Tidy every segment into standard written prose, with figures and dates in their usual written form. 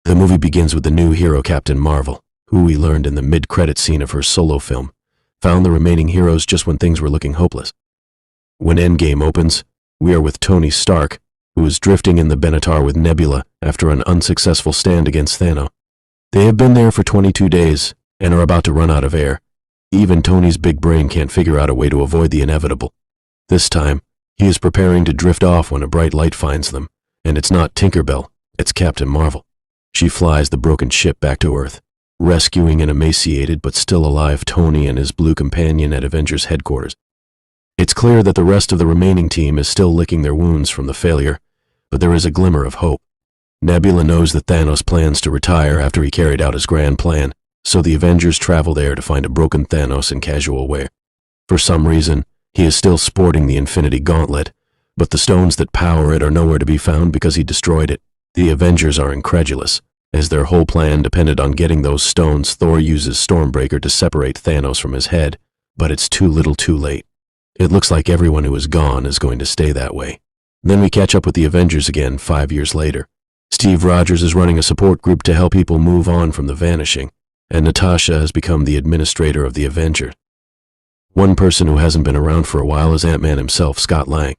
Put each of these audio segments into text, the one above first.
The movie begins with the new hero Captain Marvel, who we learned in the mid-credit scene of her solo film, found the remaining heroes just when things were looking hopeless. When Endgame opens, we are with Tony Stark, who is drifting in the Benatar with Nebula after an unsuccessful stand against Thanos. They have been there for 22 days and are about to run out of air. Even Tony's big brain can't figure out a way to avoid the inevitable. This time, he is preparing to drift off when a bright light finds them, and it's not Tinkerbell, it's Captain Marvel. She flies the broken ship back to Earth, rescuing an emaciated but still alive Tony and his blue companion at Avengers headquarters. It's clear that the rest of the remaining team is still licking their wounds from the failure, but there is a glimmer of hope. Nebula knows that Thanos plans to retire after he carried out his grand plan, so the Avengers travel there to find a broken Thanos in casual wear. For some reason, he is still sporting the Infinity Gauntlet, but the stones that power it are nowhere to be found because he destroyed it. The Avengers are incredulous, as their whole plan depended on getting those stones. Thor uses Stormbreaker to separate Thanos from his head, but it's too little too late. It looks like everyone who is gone is going to stay that way. Then we catch up with the Avengers again 5 years later. Steve Rogers is running a support group to help people move on from the vanishing, and Natasha has become the administrator of the Avengers. One person who hasn't been around for a while is Ant-Man himself, Scott Lang.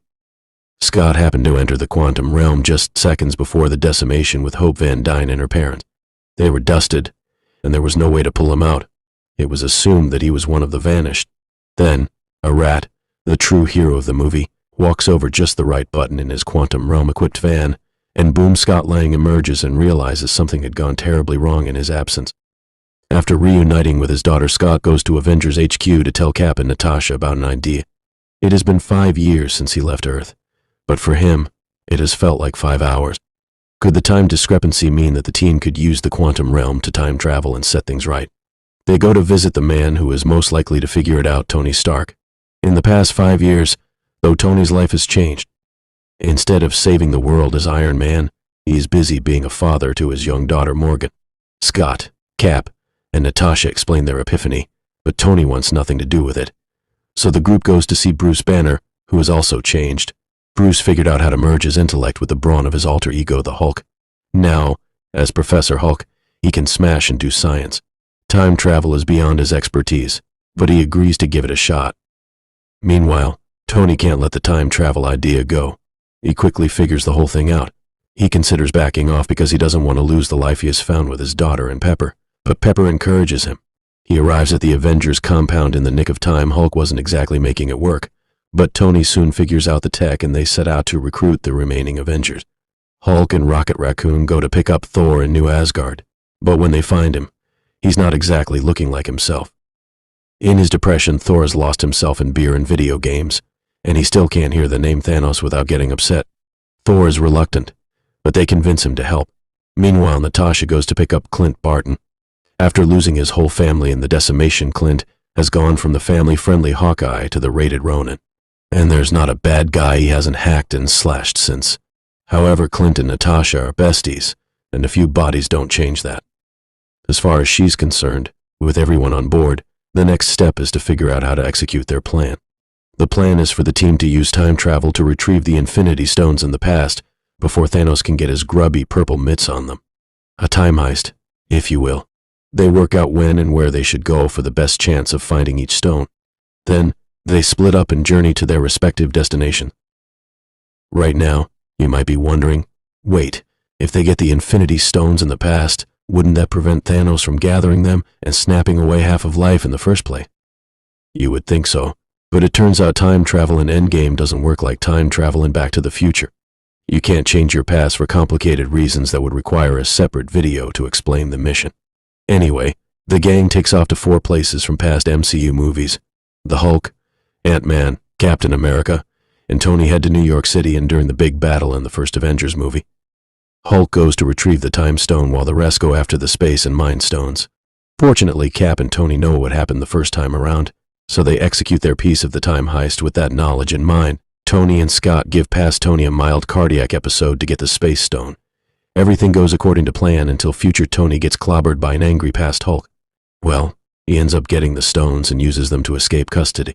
Scott happened to enter the quantum realm just seconds before the decimation with Hope Van Dyne and her parents. They were dusted, and there was no way to pull him out. It was assumed that he was one of the vanished. Then, a rat, the true hero of the movie, walks over just the right button in his quantum realm-equipped van, and boom, Scott Lang emerges and realizes something had gone terribly wrong in his absence. After reuniting with his daughter, Scott goes to Avengers HQ to tell Cap and Natasha about an idea. It has been 5 years since he left Earth, but for him, it has felt like 5 hours. Could the time discrepancy mean that the team could use the quantum realm to time travel and set things right? They go to visit the man who is most likely to figure it out, Tony Stark. In the past 5 years, though, Tony's life has changed. Instead of saving the world as Iron Man, he is busy being a father to his young daughter Morgan. Scott, Cap, and Natasha explain their epiphany, but Tony wants nothing to do with it. So the group goes to see Bruce Banner, who has also changed. Bruce figured out how to merge his intellect with the brawn of his alter ego, the Hulk. Now, as Professor Hulk, he can smash and do science. Time travel is beyond his expertise, but he agrees to give it a shot. Meanwhile, Tony can't let the time travel idea go. He quickly figures the whole thing out. He considers backing off because he doesn't want to lose the life he has found with his daughter and Pepper, but Pepper encourages him. He arrives at the Avengers compound in the nick of time. Hulk wasn't exactly making it work, but Tony soon figures out the tech and they set out to recruit the remaining Avengers. Hulk and Rocket Raccoon go to pick up Thor in New Asgard, but when they find him, he's not exactly looking like himself. In his depression, Thor has lost himself in beer and video games, and he still can't hear the name Thanos without getting upset. Thor is reluctant, but they convince him to help. Meanwhile, Natasha goes to pick up Clint Barton. After losing his whole family in the decimation, Clint has gone from the family-friendly Hawkeye to the rated Ronin. And there's not a bad guy he hasn't hacked and slashed since. However, Clint and Natasha are besties, and a few bodies don't change that. As far as she's concerned, with everyone on board, the next step is to figure out how to execute their plan. The plan is for the team to use time travel to retrieve the Infinity Stones in the past before Thanos can get his grubby purple mitts on them. A time heist, if you will. They work out when and where they should go for the best chance of finding each stone. Then, they split up and journey to their respective destinations. Right now, you might be wondering, wait, if they get the Infinity Stones in the past, wouldn't that prevent Thanos from gathering them and snapping away half of life in the first place? You would think so, but it turns out time travel in Endgame doesn't work like time travel in Back to the Future. You can't change your past for complicated reasons that would require a separate video to explain the mission. Anyway, the gang takes off to 4 places from past MCU movies. The Hulk, Ant-Man, Captain America, and Tony head to New York City and during the big battle in the first Avengers movie. Hulk goes to retrieve the Time Stone while the rest go after the Space and Mind Stones. Fortunately, Cap and Tony know what happened the first time around, so they execute their piece of the time heist with that knowledge in mind. Tony and Scott give past Tony a mild cardiac episode to get the Space Stone. Everything goes according to plan until future Tony gets clobbered by an angry past Hulk. Well, he ends up getting the stones and uses them to escape custody.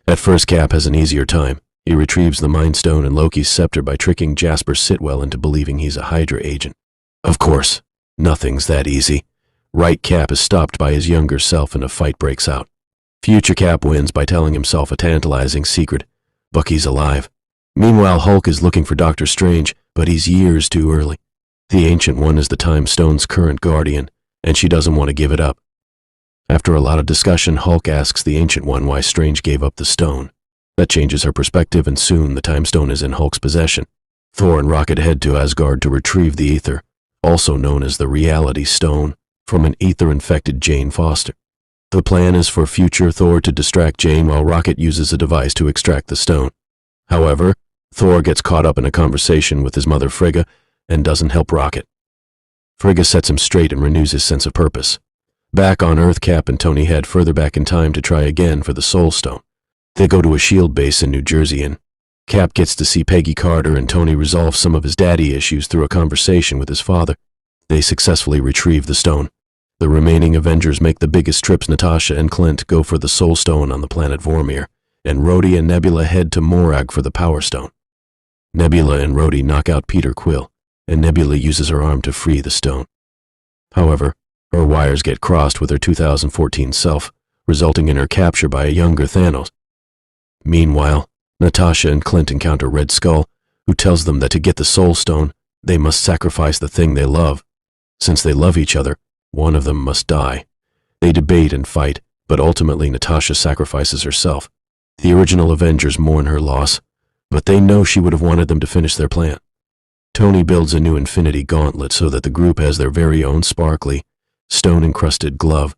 At first, Cap has an easier time. He retrieves the Mind Stone and Loki's scepter by tricking Jasper Sitwell into believing he's a Hydra agent. Of course, Nothing's that easy. Right Cap is stopped by his younger self and a fight breaks out. Future Cap wins by telling himself a tantalizing secret. Bucky's alive. Meanwhile, Hulk is looking for Doctor Strange, but he's years too early. The Ancient One is the Time Stone's current guardian, and she doesn't want to give it up. After a lot of discussion, Hulk asks the Ancient One why Strange gave up the stone. That changes her perspective, and soon the Time Stone is in Hulk's possession. Thor and Rocket head to Asgard to retrieve the ether, also known as the Reality Stone, from an ether-infected Jane Foster. The plan is for future Thor to distract Jane while Rocket uses a device to extract the stone. However, Thor gets caught up in a conversation with his mother Frigga and doesn't help Rocket. Frigga sets him straight and renews his sense of purpose. Back on Earth, Cap and Tony head further back in time to try again for the Soul Stone. They go to a SHIELD base in New Jersey, and Cap gets to see Peggy Carter, and Tony resolves some of his daddy issues through a conversation with his father. They successfully retrieve the stone. The remaining Avengers make the biggest trips. Natasha and Clint go for the Soul Stone on the planet Vormir, and Rhodey and Nebula head to Morag for the Power Stone. Nebula and Rhodey knock out Peter Quill, and Nebula uses her arm to free the stone. However, her wires get crossed with her 2014 self, resulting in her capture by a younger Thanos. Meanwhile, Natasha and Clint encounter Red Skull, who tells them that to get the Soul Stone, they must sacrifice the thing they love. Since they love each other, one of them must die. They debate and fight, but ultimately Natasha sacrifices herself. The original Avengers mourn her loss, but they know she would have wanted them to finish their plan. Tony builds a new Infinity Gauntlet so that the group has their very own sparkly, stone-encrusted glove.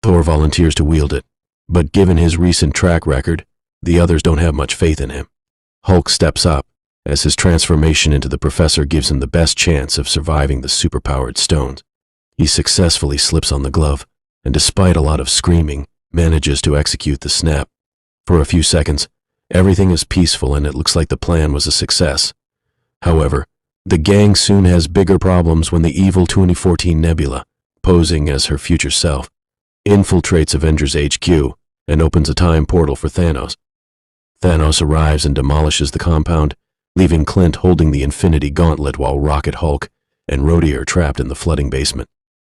Thor volunteers to wield it, but given his recent track record, the others don't have much faith in him. Hulk steps up, as his transformation into the Professor gives him the best chance of surviving the superpowered stones. He successfully slips on the glove, and despite a lot of screaming, manages to execute the snap. For a few seconds, everything is peaceful and it looks like the plan was a success. However, the gang soon has bigger problems when the evil 2014 Nebula, posing as her future self, infiltrates Avengers HQ and opens a time portal for Thanos. Thanos arrives and demolishes the compound, leaving Clint holding the Infinity Gauntlet while Rocket, Hulk, and Rhodey are trapped in the flooding basement.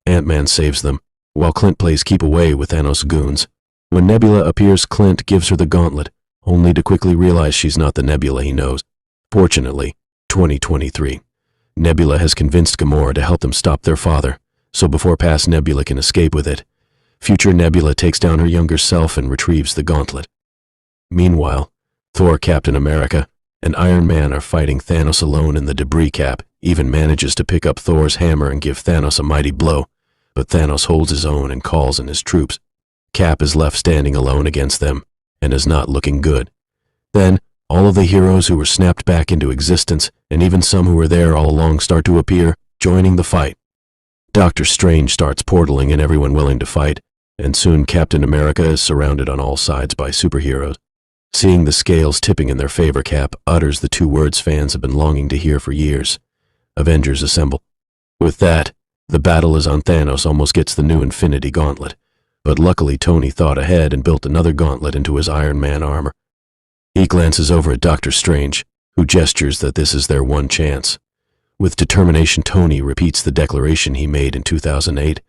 Ant-Man saves them, while Clint plays keep away with Thanos' goons. When Nebula appears, Clint gives her the gauntlet, only to quickly realize she's not the Nebula he knows. Fortunately, 2023, Nebula has convinced Gamora to help them stop their father, so before past Nebula can escape with it, future Nebula takes down her younger self and retrieves the gauntlet. Meanwhile, Thor, Captain America, and Iron Man are fighting Thanos alone, and the debris Cap even manages to pick up Thor's hammer and give Thanos a mighty blow, but Thanos holds his own and calls in his troops. Cap is left standing alone against them, and is not looking good. Then, all of the heroes who were snapped back into existence, and even some who were there all along, start to appear, joining the fight. Doctor Strange starts portaling in everyone willing to fight, and soon Captain America is surrounded on all sides by superheroes. Seeing the scales tipping in their favor, Cap utters the two words fans have been longing to hear for years. Avengers assemble. With that, the battle is on. Thanos almost gets the new Infinity Gauntlet, but luckily Tony thought ahead and built another gauntlet into his Iron Man armor. He glances over at Doctor Strange, who gestures that this is their one chance. With determination, Tony repeats the declaration he made in 2008.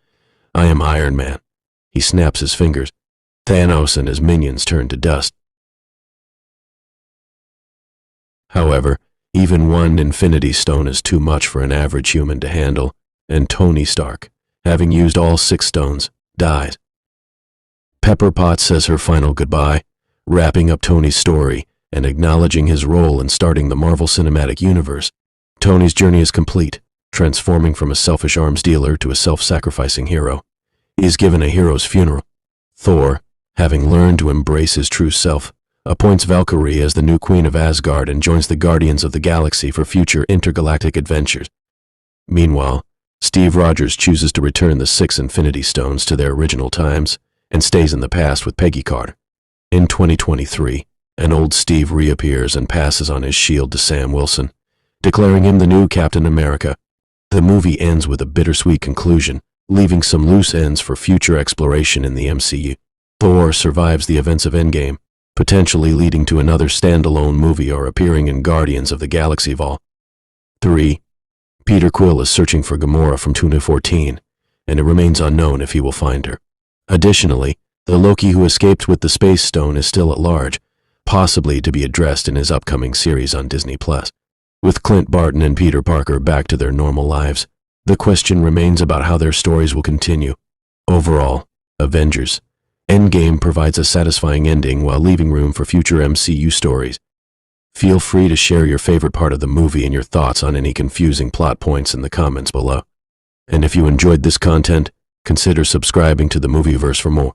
I am Iron Man. He snaps his fingers. Thanos and his minions turn to dust. However, even one Infinity Stone is too much for an average human to handle, and Tony Stark, having used all 6 stones, dies. Pepper Potts says her final goodbye, wrapping up Tony's story and acknowledging his role in starting the Marvel Cinematic Universe. Tony's journey is complete, transforming from a selfish arms dealer to a self-sacrificing hero. He is given a hero's funeral. Thor, having learned to embrace his true self, appoints Valkyrie as the new Queen of Asgard and joins the Guardians of the Galaxy for future intergalactic adventures. Meanwhile, Steve Rogers chooses to return the 6 Infinity Stones to their original times and stays in the past with Peggy Carter. In 2023, an old Steve reappears and passes on his shield to Sam Wilson, declaring him the new Captain America. The movie ends with a bittersweet conclusion, leaving some loose ends for future exploration in the MCU. Thor survives the events of Endgame, potentially leading to another standalone movie or appearing in Guardians of the Galaxy Vol. 3. Peter Quill is searching for Gamora from 2014, and it remains unknown if he will find her. Additionally, the Loki who escaped with the Space Stone is still at large, possibly to be addressed in his upcoming series on Disney+. With Clint Barton and Peter Parker back to their normal lives, the question remains about how their stories will continue. Overall, Avengers Endgame provides a satisfying ending while leaving room for future MCU stories. Feel free to share your favorite part of the movie and your thoughts on any confusing plot points in the comments below. And if you enjoyed this content, consider subscribing to the Movieverse for more.